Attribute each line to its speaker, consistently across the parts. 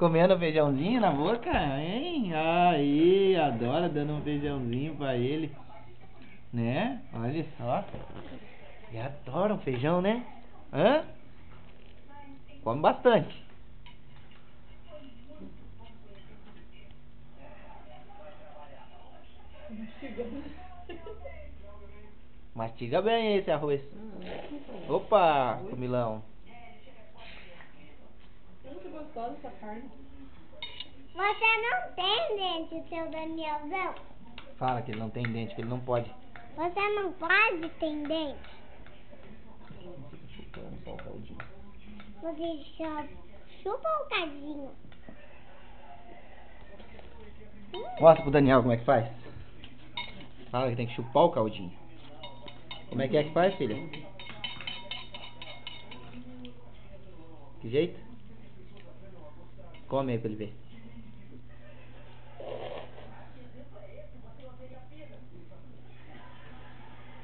Speaker 1: Comendo feijãozinho na boca, hein? Aí, adora dando um feijãozinho pra ele. Né? Olha só. E adora um feijão, né? Hã? Come bastante. Mastiga bem esse arroz. Opa, comilão.
Speaker 2: Muito gostosa essa carne.
Speaker 3: Você não tem dente, seu Danielzão.
Speaker 1: Fala que ele não tem dente, que ele não pode.
Speaker 3: Você não pode ter dente. Você só chupa um cadinho.
Speaker 1: Mostra pro Daniel como é que faz. Fala que tem que chupar o caldinho. Como é que faz, filha? Que jeito? Come aí pra ele ver.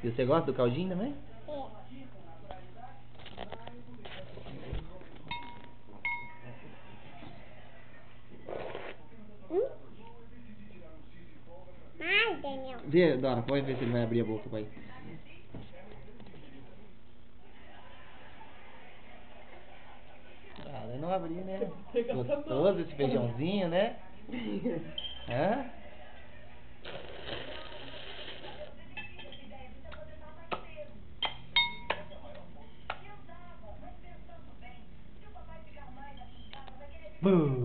Speaker 1: E você gosta do caldinho também?
Speaker 3: Ai, Daniel.
Speaker 1: Vê, Dora, pode ver se ele vai abrir a boca, pai. Ah, não abrir, né? Gostoso esse feijãozinho, né? Hã? Bum.